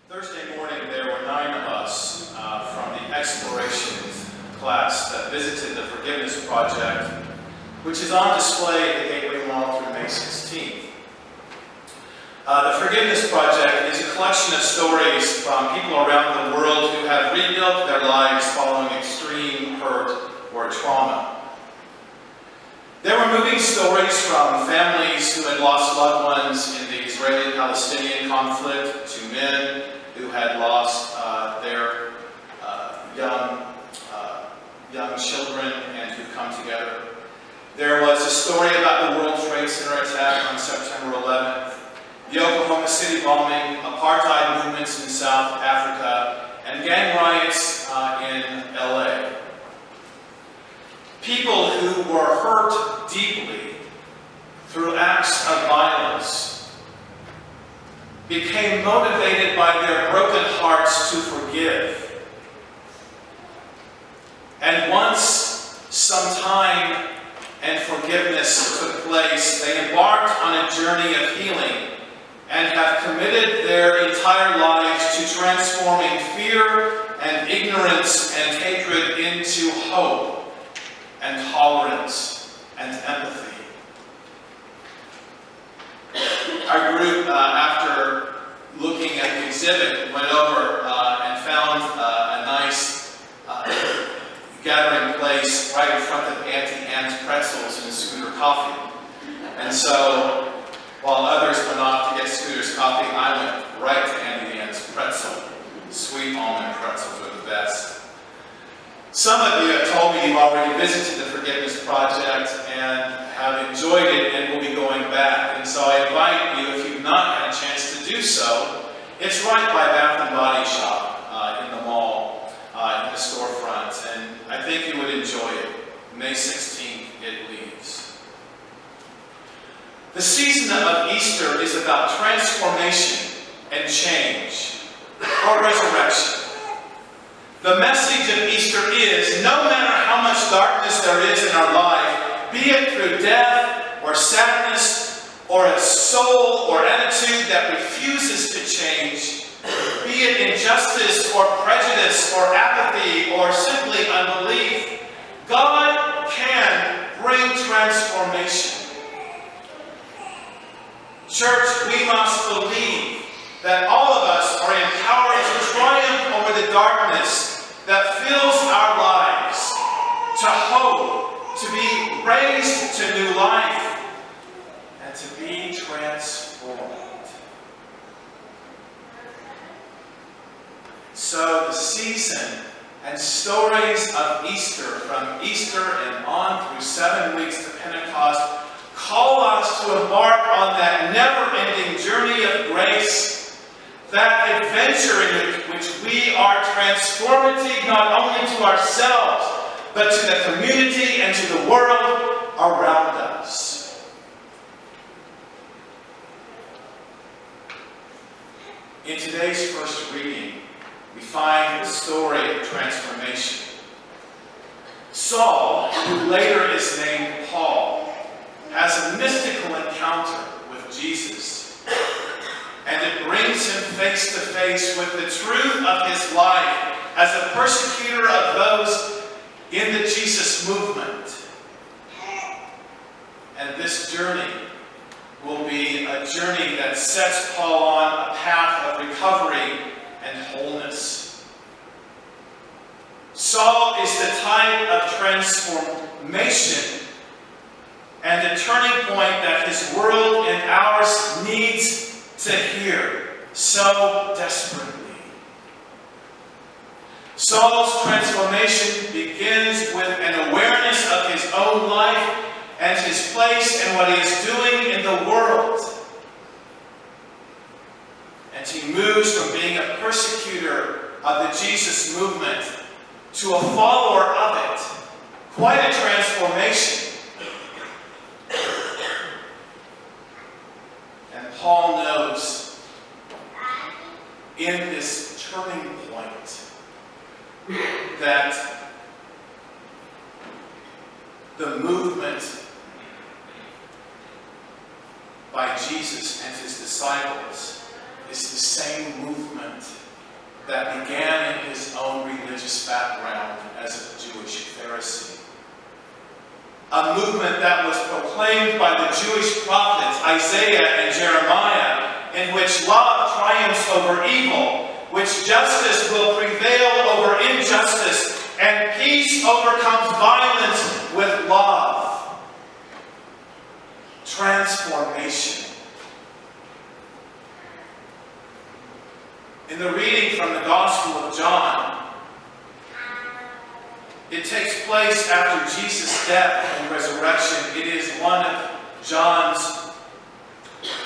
Thursday morning, there were 9 of us from the exploration class that visited the Forgiveness Project, which is on display at the Gateway Mall through May 16th. The Forgiveness Project is a collection of stories from people around the world who have rebuilt their lives following extreme hurt or trauma. There were moving stories from families who had lost loved ones in the Israeli-Palestinian conflict to men who had lost their young children and who come together. There was a story about the World Trade Center attack on September 11th, the Oklahoma City bombing, apartheid movements in South Africa, and gang riots in LA. People who were hurt deeply through acts of violence became motivated by their broken hearts to forgive. And once some time and forgiveness took place, they embarked on a journey of healing and have committed their entire lives to transforming fear and ignorance and hatred into hope and tolerance and empathy. Our group, after looking at the exhibit, went over and found a nice gathering place right in front of Auntie Anne's Pretzels and Scooter Coffee. And so, while others went off to get Scooter's coffee, I went right to Auntie Anne's Pretzel. Sweet almond pretzels are the best. Some of you have told me you've already visited the Forgiveness Project and have enjoyed it and will be going back. And so I invite you, if you've not had a chance to do so, it's right by Bath & Body Shop in the mall, in the storefront. And I think you would enjoy it. May 16th, it leaves. The season of Easter is about transformation and change, or resurrection. The message of Easter is, no matter how much darkness there is in our life, be it through death or sadness or a soul or attitude that refuses to change, be it injustice or prejudice or apathy or simply unbelief, God can bring transformation. Church, we must believe that all of us are empowered to triumph over the darkness that fills our lives, to hope, to be raised to new life, and to be transformed. So the season and stories of Easter, from Easter and on through 7 weeks to Pentecost, call us to embark on that never-ending journey of grace, that adventure in which we are transformative not only to ourselves, but to the community and to the world around us. In today's first reading, we find the story of transformation. Saul, who later is named Paul, has a mystical encounter with Jesus. And it brings him face to face with the truth of his life as a persecutor of those in the Jesus movement. And this journey will be a journey that sets Paul on a path of recovery and wholeness. Saul is the type of transformation and a turning point that his world and ours needs to hear so desperately. Saul's transformation begins with an awareness of his own life and his place and what he is doing in the world. And he moves from being a persecutor of the Jesus movement to a follower of it. Quite a transformation. And Paul knows in this turning point that the movement by Jesus and his disciples is the same movement that began in his own religious background as a Jewish Pharisee. A movement that was proclaimed by the Jewish prophets Isaiah and Jeremiah, in which love triumphs over evil, which justice will prevail over injustice, and peace overcomes violence with love. Transformation. In the reading from the Gospel of John, it takes place after Jesus' death and resurrection. It is one of John's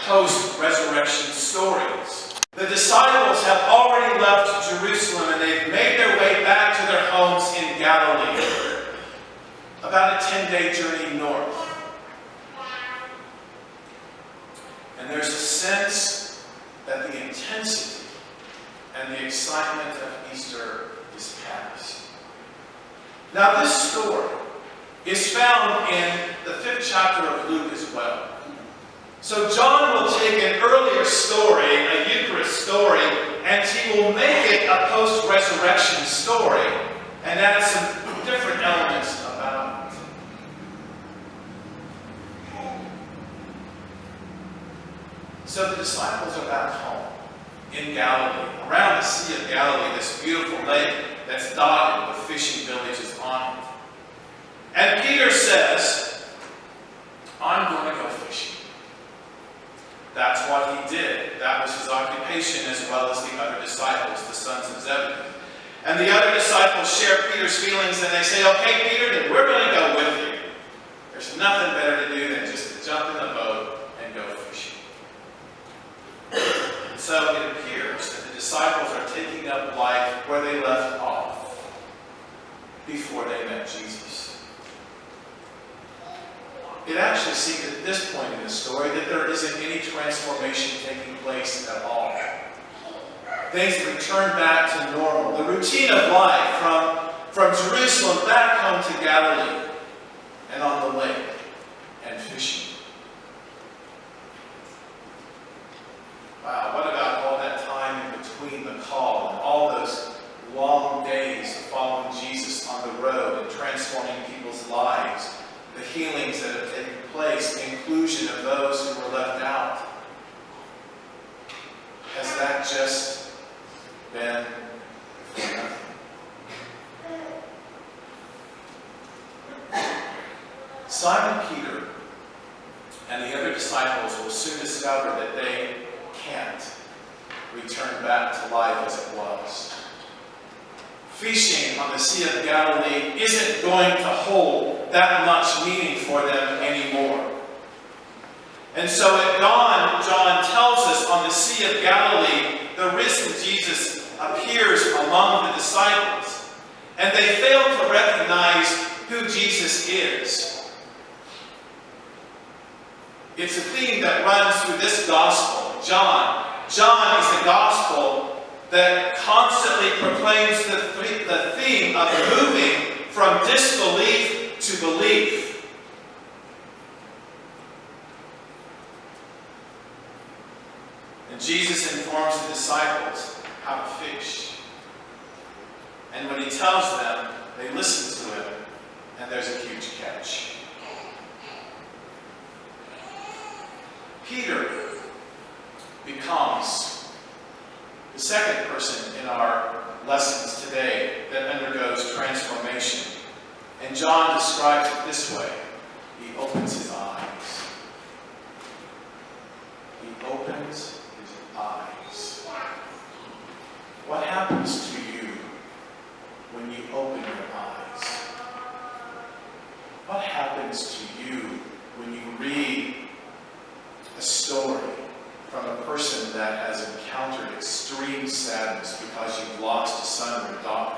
post-resurrection stories. The disciples have already left Jerusalem and they've made their way back to their homes in Galilee, about a 10-day journey north. And there's a sense that the intensity and the excitement of Easter is past. Now this story is found in the 5th chapter of Luke as well. So John will take an earlier story, a Eucharist story, and he will make it a post-resurrection story and add some different elements about it. So the disciples are back home in Galilee, around the Sea of Galilee, this beautiful lake that's dotted with fishing villages on it. And Peter says, I'm going to go fishing. That's what he did. That was his occupation, as well as the other disciples, the sons of Zebedee. And the other disciples share Peter's feelings and they say, okay, Peter, then we're going to go with you. There's nothing better to do than just to jump in the boat and go fishing. And so it appears that the disciples are taking up life where they left off before they met Jesus. It actually seems at this point in the story that there isn't any transformation taking place at all. Things return back to normal. The routine of life from Jerusalem back home to Galilee and on the lake and fishing. Wow, what about all that time in between the call and all those long days of following Jesus on the road and transforming people's lives? The healings that have taken place, the inclusion of those who were left out. Has that just been for nothing? Simon Peter and the other disciples will soon discover that they can't return back to life as it was. Fishing on the Sea of Galilee isn't going to hold that much meaning for them anymore. And so at dawn, John tells us on the Sea of Galilee, the risen Jesus appears among the disciples. And they fail to recognize who Jesus is. It's a theme that runs through this gospel, John. John is the gospel that constantly proclaims the theme of moving from disbelief to belief. And Jesus informs the disciples how to fish. And when he tells them, they listen to him, and there's a huge catch. Peter becomes the second person in our lessons today that undergoes transformation. And John describes it this way. He opens his eyes. He opens his eyes. What happens to you when you open your eyes? What happens to you when you read a story from a person that has encountered extreme sadness because you've lost a son or daughter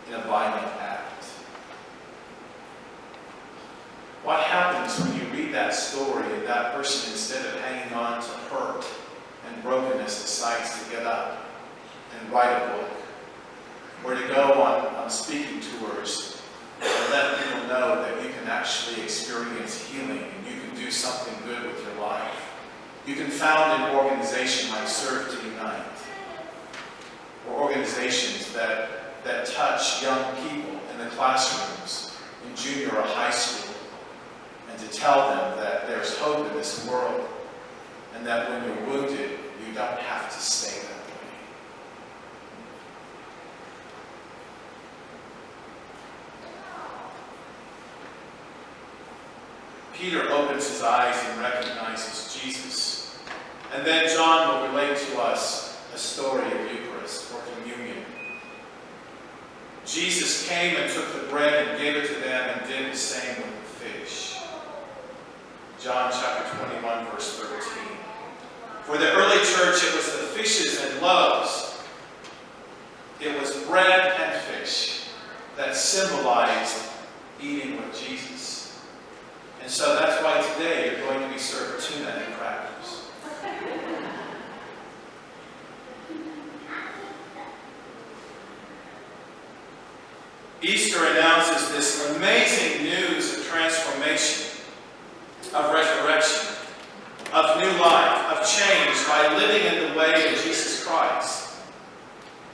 in a violent act? What happens when you read that story and that person, instead of hanging on to hurt and brokenness, decides to get up and write a book, or to go on speaking tours and let people know that you can actually experience healing and you can do something good with your life? You can found an organization like Serve to Unite, or organizations that touch young people in the classrooms in junior or high school, and to tell them that there's hope in this world, and that when you're wounded, you don't have to stay that way. Peter opens his eyes and recognizes Jesus. And then John will relate to us a story of Eucharist or communion. Jesus came and took the bread and gave it to them and did the same with the fish. John chapter 21, verse 13. For the early church, it was the fishes and loaves. It was bread and fish that symbolized eating with Jesus. And so that's why today you're going to be served tuna and crackers. Easter announces this amazing news of transformation, of resurrection, of new life, of change by living in the way of Jesus Christ.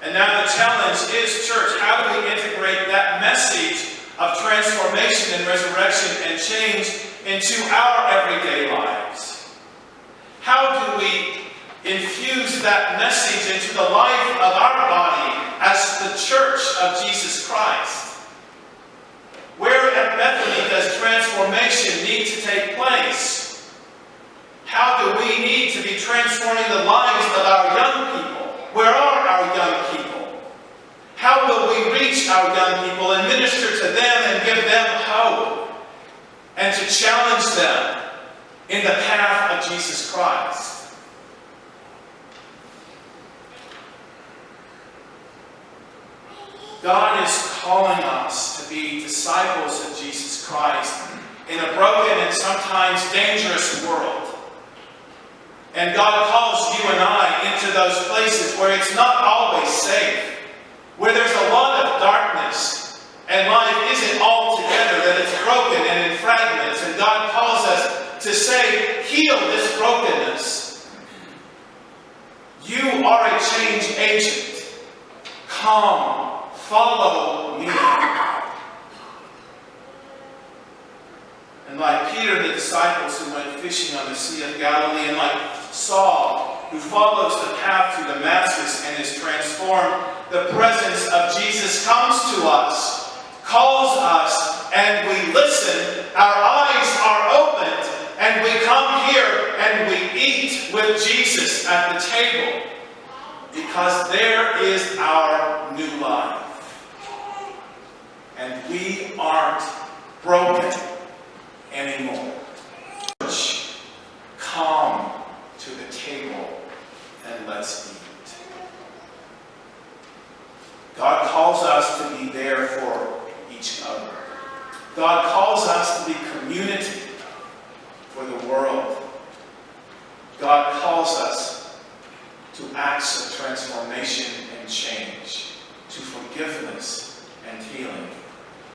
And now the challenge is, church, how do we integrate that message of transformation and resurrection and change into our everyday lives? How do we infuse that message into the life of our body as the church of Jesus Christ? Where at Bethany does transformation need to take place? How do we need to be transforming the lives of our young people? Where are our young people? How will we reach our young people and minister to them and give them hope and to challenge them in the path of Jesus Christ? God is calling us to be disciples of Jesus Christ in a broken and sometimes dangerous world. And God calls you and I into those places where it's not always safe, where there's a lot of darkness and life isn't all together, that it's broken and in fragments. And God calls us to say, heal this brokenness. You are a change agent. Come, follow me. And like Peter, the disciples who went fishing on the Sea of Galilee, and like Saul, who follows the path to Damascus and is transformed, the presence of Jesus comes to us, calls us, and we listen. Our eyes are opened, and we come here and we eat with Jesus at the table, because there is our new life. And we aren't broken anymore. Church, come to the table and let's eat. God calls us to be there for each other. God calls us to be community for the world. God calls us to acts of transformation and change.